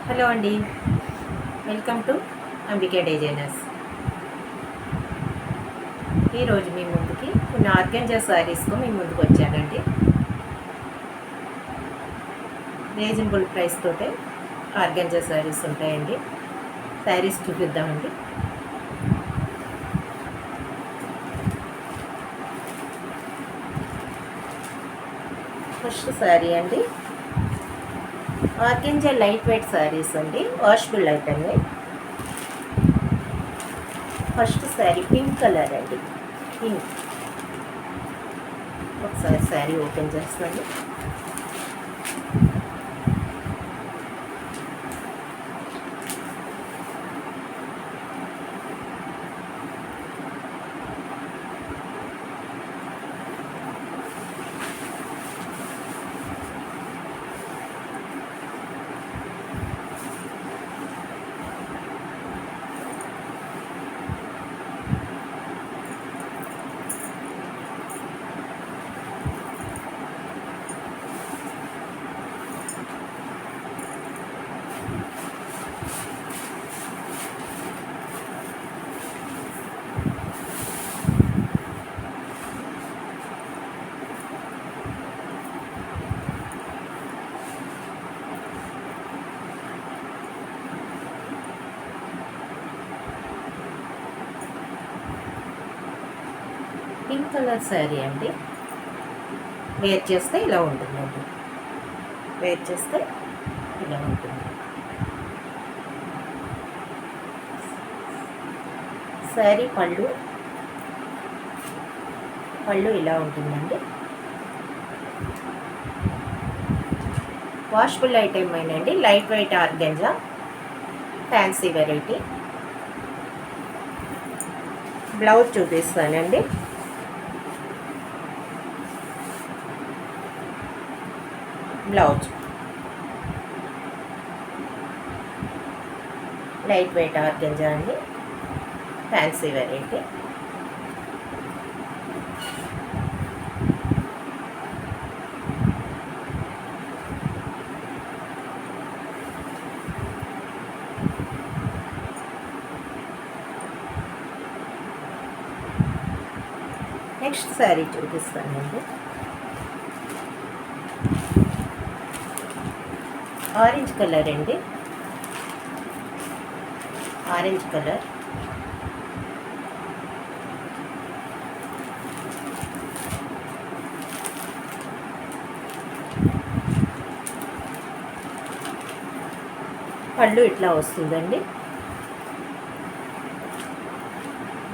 Hello అండి, welcome to Ambika designers. ఈరోజు మీ ముందుకి కొన్ని ఆర్గంజా శారీస్తో మీ ముందుకు వచ్చానండి. రీజనబుల్ ప్రైస్ తోటే ఆర్గంజా శారీస్ ఉంటాయండి. శారీస్ చూపిద్దామండి. ఫస్ట్ శారీ అండి, ఆర్గంజా లైట్ వెయిట్ శారీస్ అండి, washable item. First sari pink colour అండి, పింక్. ఒకసారి శారీ ఓపెన్ చేస్తాను. పింక్ కలర్ శారీ అండి, వేర్ చేస్తే ఇలా ఉంటుందండి. వేర్ చేస్తే ఇలా ఉంటుంది. శారీ పళ్ళు ఇలా ఉంటుందండి. వాషబుల్ ఐటమ్ అయినండి, light weight organza, fancy variety. Blouse చూపిస్తానండి. బ్లౌజ్ లైట్ వెయిట్ ఆర్గంజా అండి, ఫ్యాన్సీ వెరైటీ. నెక్స్ట్ శారీ చూపిస్తానండి. ఆరెంజ్ కలర్ అండి, ఆరెంజ్ కలర్. పళ్ళు ఇట్లా వస్తుందండి.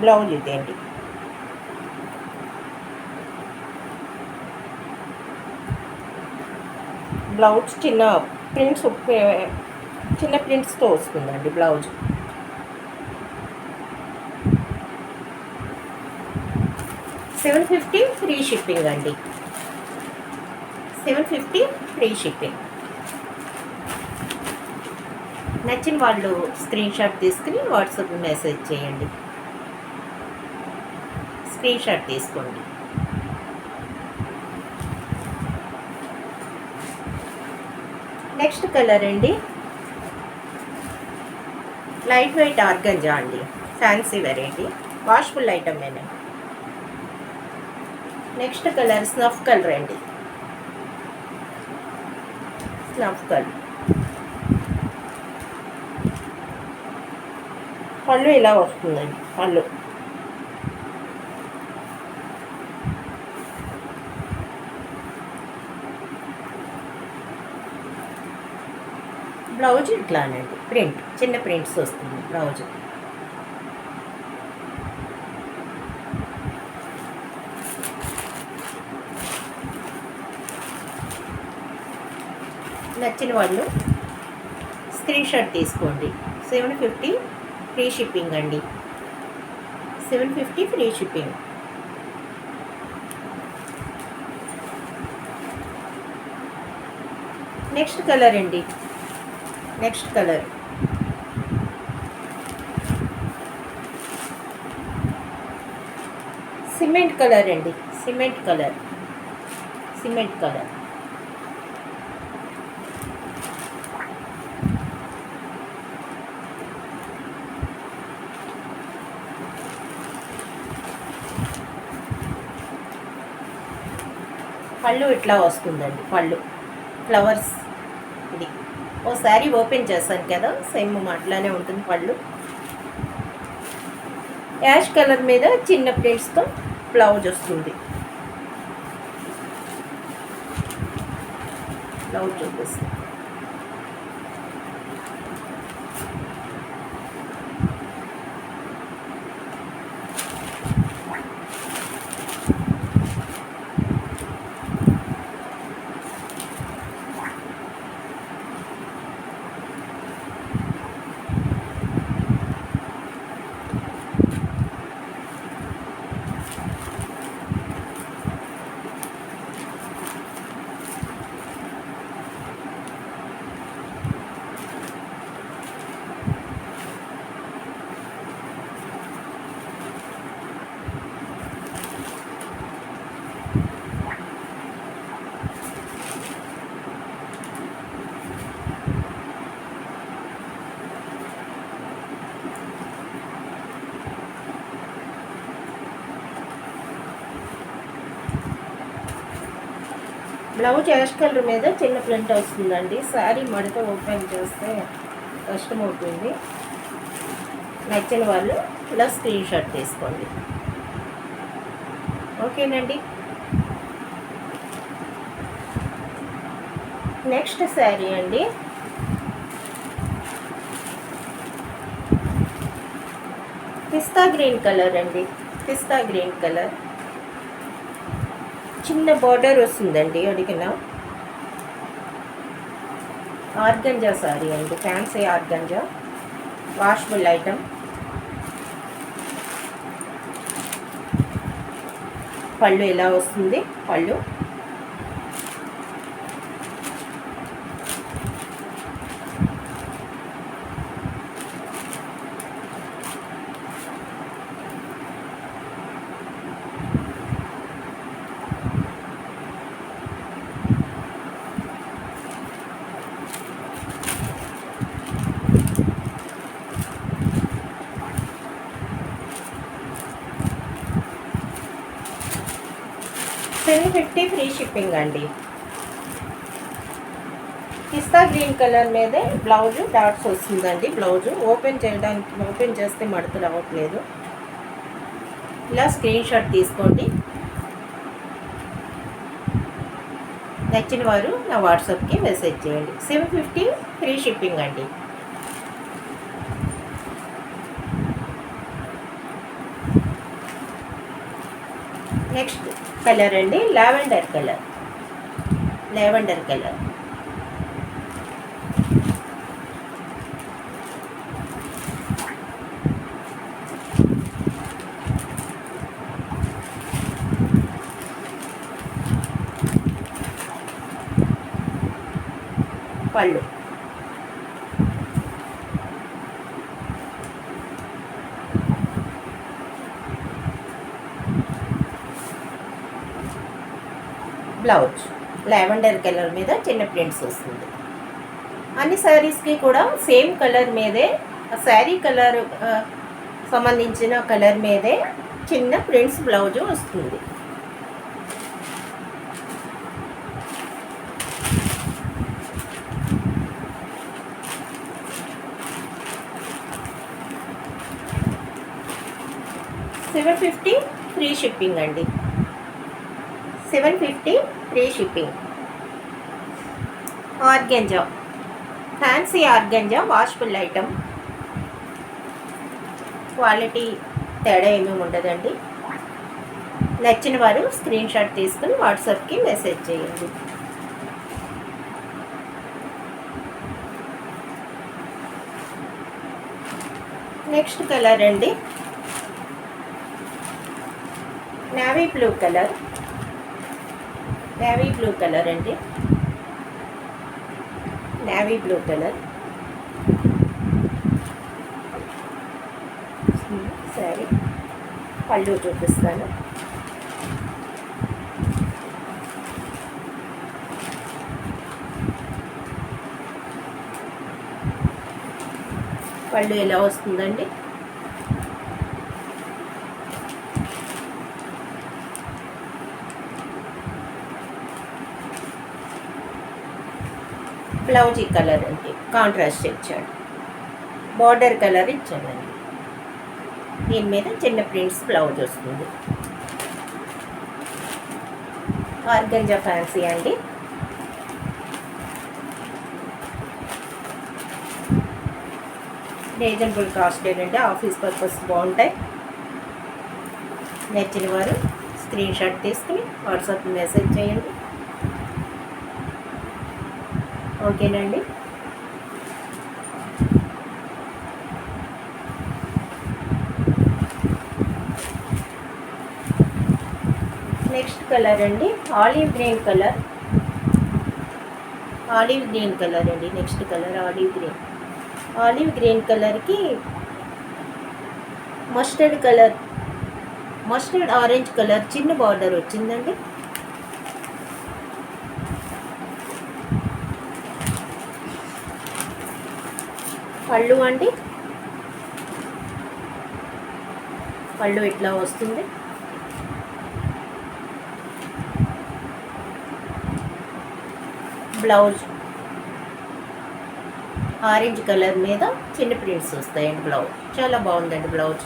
బ్లౌజ్ ఇదేంటి. బ్లౌజ్ చిన్న ప్రింట్స్తో వస్తుందండి బ్లౌజ్. $750 ఫ్రీ షిప్పింగ్ అండి. $750 ఫ్రీ షిప్పింగ్. నచ్చిన వాళ్ళు స్క్రీన్ షాట్ తీసుకుని వాట్సాప్ మెసేజ్ చేయండి. స్క్రీన్ షాట్ తీసుకోండి. నెక్స్ట్ కలర్ అండి, లైట్ వెయిట్ ఆర్గంజా అండి, ఫ్యాన్సీ వెరైటీ, వాషబుల్ ఐటమ్ అండి. నెక్స్ట్ కలర్ స్నఫ్ కలర్ అండి, స్నఫ్ కలర్. పళ్ళు ఇలా వస్తుందండి. పళ్ళు బ్లౌజ్ ఇట్లానండి, ప్రింట్ చిన్న ప్రింట్స్ వస్తుంది బ్లౌజ్. నచ్చిన వాళ్ళు స్క్రీన్ షాట్ తీసుకోండి. $750 ఫ్రీ షిప్పింగ్ అండి. $750 ఫ్రీ షిప్పింగ్. నెక్స్ట్ కలర్ అండి, నెక్స్ట్ కలర్ సిమెంట్ కలర్ అండి, సిమెంట్ కలర్. పళ్ళు ఇట్లా వస్తుందండి. పళ్ళు ఫ్లవర్స్ ఇది. ఓ శారీ ఓపెన్ చేశాను కదా, సేమ్ అట్లానే ఉంటుంది పళ్ళు. యాష్ కలర్ మీద చిన్న ప్రింట్స్తో బ్లౌజ్ వస్తుంది. బ్లౌజ్ చూపిస్తుంది. బ్లౌజ్ యాష్ కలర్ మీద చిన్న ప్రింట్ వస్తుందండి. శారీ మడత ఓపెన్ చేస్తే కష్టమవుతుంది. నచ్చిన వాళ్ళు ఇలా స్క్రీన్ షాట్ తీసుకోండి. ఓకేనండి. నెక్స్ట్ శారీ అండి. పిస్తా గ్రీన్ కలర్ అండి. పిస్తా గ్రీన్ కలర్ చిన్న బార్డర్ వస్తుందండి. అడిగిన ఆర్గంజా సారీ అండి, ఫ్యాన్సీ ఆర్గంజా, వాషబుల్ ఐటమ్. పళ్ళు ఎలా వస్తుంది, పళ్ళు $750 ఫ్రీ షిప్పింగ్ అండి. పిస్తా గ్రీన్ కలర్ మీదే బ్లౌజు డాట్స్ వస్తుందండి. బ్లౌజు ఓపెన్ చేస్తే మడత రావట్లేదు. ఇలా స్క్రీన్ షాట్ తీసుకోండి. నచ్చిన వారు నా వాట్సాప్కి మెసేజ్ చేయండి. $750 ఫ్రీ షిప్పింగ్ అండి. నెక్స్ట్ కలర్ అండి, లావెండర్ కలర్. లావెండర్ కలర్ పళ్ళు బ్లౌజ్ లావెండర్ కలర్ మీద చిన్న ప్రింట్స్ వస్తుంది. అన్ని శారీస్కి కూడా సేమ్ కలర్ మీదే, శారీ కలర్ సంబంధించిన కలర్ మీదే చిన్న ప్రింట్స్ బ్లౌజ్ వస్తుంది. $750 ఫ్రీ షిప్పింగ్ అండి. $750 free shipping. Organza, fancy organza, washable item. Quality తేడా ఏమీ ఉండదండి. నచ్చిన వారు స్క్రీన్ షాట్ తీసుకుని వాట్సాప్కి మెసేజ్ చేయండి. నెక్స్ట్ కలర్ అండి, navy blue colour. Navy blue colour అండి, నేవీ బ్లూ కలర్ సరే. పళ్ళు చూపిస్తాను. పళ్ళు ఎలా వస్తుందండి, బ్లౌజ్ ఈ కలర్ అండి, కాంట్రాస్ట్ ఇచ్చాడు. బార్డర్ కలర్ ఇచ్చాడండి. దీని మీద చిన్న ప్రింట్స్ బ్లౌజ్ వస్తుంది. ఆర్గంజా ఫ్యాన్సీ అండి. రీజనబుల్ కాస్ట్ ఏంటంటే ఆఫీస్ పర్పస్ బాగుంటాయి. నచ్చిన వారు స్క్రీన్ షాట్ తీసుకుని వాట్సాప్ మెసేజ్ చేయండి. ఓకేనండి. నెక్స్ట్ కలర్ అండి olive green colour. Olive green colour అండి. Next colour olive green. Olive green కలర్కి mustard colour, mustard orange colour చిన్న బార్డర్ వచ్చిందండి. పళ్ళు అండి, పళ్ళు ఇట్లా వస్తుంది. బ్లౌజ్ ఆరెంజ్ కలర్ మీద చిన్న ప్రింట్స్ వస్తాయండి. బ్లౌజ్ చాలా బాగుందండి. బ్లౌజ్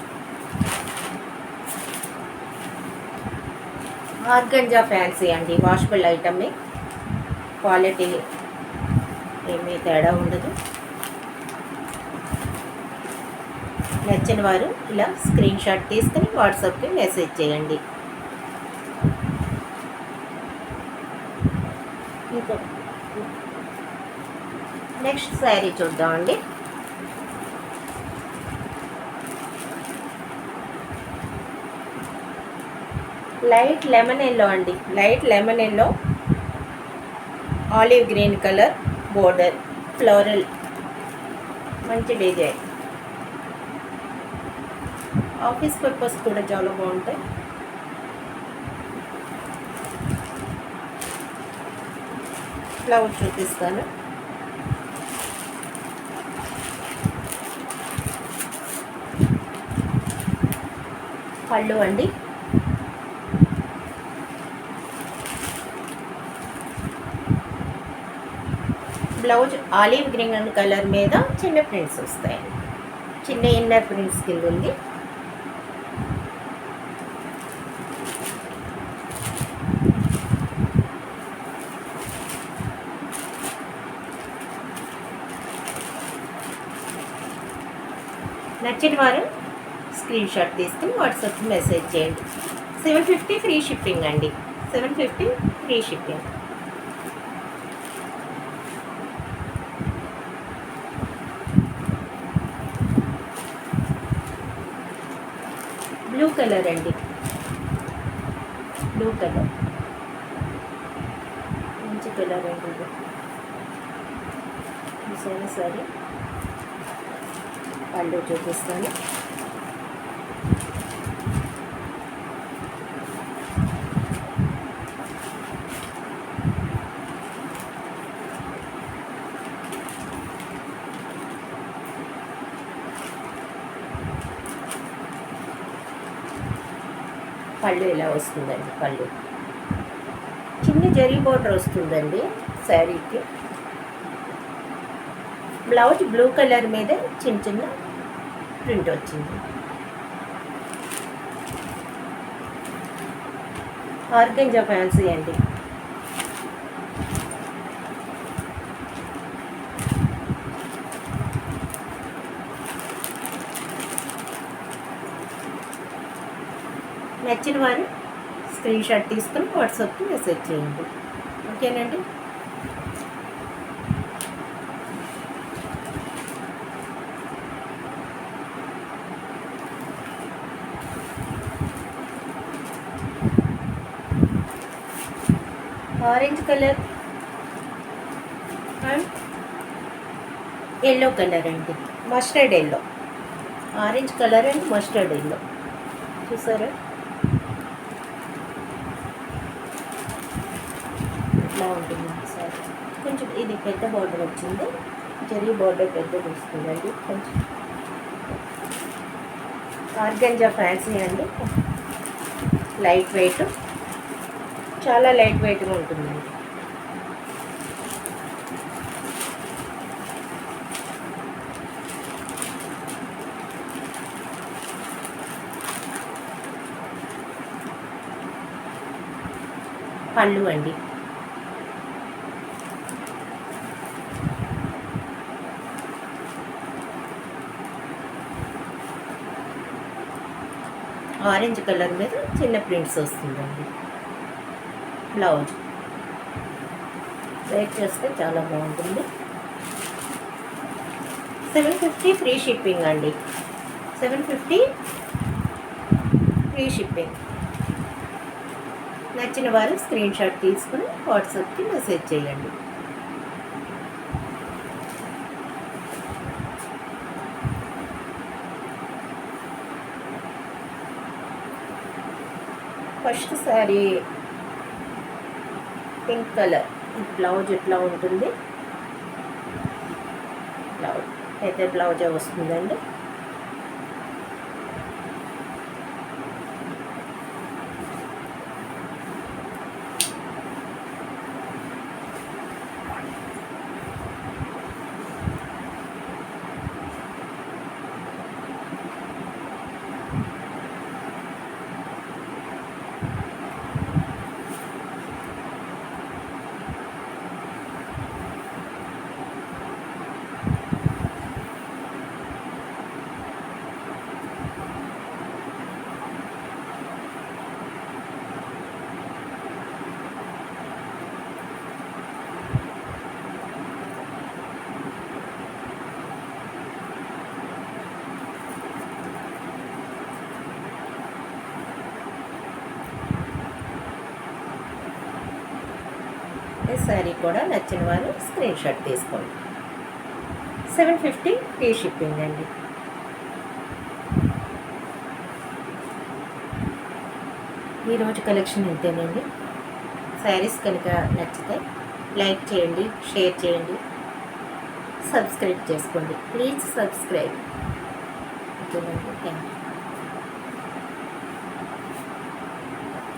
ఆర్గంజా ఫ్యాన్సీ అండి. వాషబుల్ ఐటమే, క్వాలిటీ ఏమీ తేడా ఉండదు. నచ్చిన వారు ఇలా స్క్రీన్ షాట్ తీసుకుని వాట్సాప్కి మెసేజ్ చేయండి. ఇంకా నెక్స్ట్ శారీ చూద్దామండి. లైట్ లెమన్ ఎల్లో అండి. Light lemon yellow, olive green colour border, floral, మంచి డిజైన్. ఆఫీస్ పర్పస్ కూడా చాలా బాగుంటాయి. బ్లౌజ్ చూపిస్తాను. పళ్ళు అండి, బ్లౌజ్ ఆలివ్ గ్రీన్ కలర్ మీద చిన్న ప్రింట్స్ వస్తాయి. చిన్న ఇన్నర్ ప్రింట్స్ కింద ఉంది. నచ్చిన వారు స్క్రీన్ షాట్ తీసుకుని వాట్సాప్ మెసేజ్ చేయండి. 750 ఫ్రీ షిప్పింగ్ అండి. 750 ఫ్రీ షిప్పింగ్. బ్లూ కలర్ అండి. బ్లూ కలర్ మంచి కలర్ అండి. ఇది చూసాను సరే. పళ్ళు చూపిస్తాను. పళ్ళు ఇలా వస్తుందండి. పళ్ళు చిన్న జరీ బోర్డర్ వస్తుందండి శారీకి. బ్లౌజ్ బ్లూ కలర్ మీద చిన్న చిన్న ప్రింట్ వచ్చింది. ఆర్గంజా ఫ్యాన్సీ అండి. నచ్చిన వారు స్క్రీన్ షాట్ తీసుకుని వాట్సాప్కి మెసేజ్ చేయండి. ఓకేనండి. Orange colour and yellow colour అండి. Mustard yellow, orange colour and mustard yellow చూసారా. ఇట్లా ఉంటుంది సార్. కొంచెం ఇది పెద్ద బార్డర్ వచ్చింది. జరీ బార్డర్ పెద్దది వస్తుందండి. కొంచెం ఆర్గంజా ఫ్యాన్సీ అండి. లైట్ వెయిట్, చాలా లైట్ వెయిట్గా ఉంటుందండి. పళ్ళు అండి. ఆరెంజ్ కలర్ మీద చిన్న ప్రింట్స్ వస్తుందండి. బ్లౌజ్ వేర్ చేస్తే చాలా బాగుంటుంది. 750 ఫ్రీ షిప్పింగ్ అండి. 750 ఫ్రీ షిప్పింగ్. నచ్చిన వారు స్క్రీన్ షాట్ తీసుకుని వాట్సాప్కి మెసేజ్ చేయండి. First sari pink colour. Blouse ఎట్లా ఉంటుంది? బ్లౌజ్ అయితే బ్లౌజే వస్తుందండి. ఈ శారీ కూడా నచ్చిన వారు స్క్రీన్ షాట్ తీసుకోండి. 750 ఫ్రీ షిప్పింగ్ అండి. ఈరోజు కలెక్షన్ ఇంతేనండి. శారీస్ కనుక నచ్చితే లైక్ చేయండి, షేర్ చేయండి, సబ్స్క్రైబ్ చేసుకోండి. Please subscribe. ఓకేనండి, థ్యాంక్ యూ.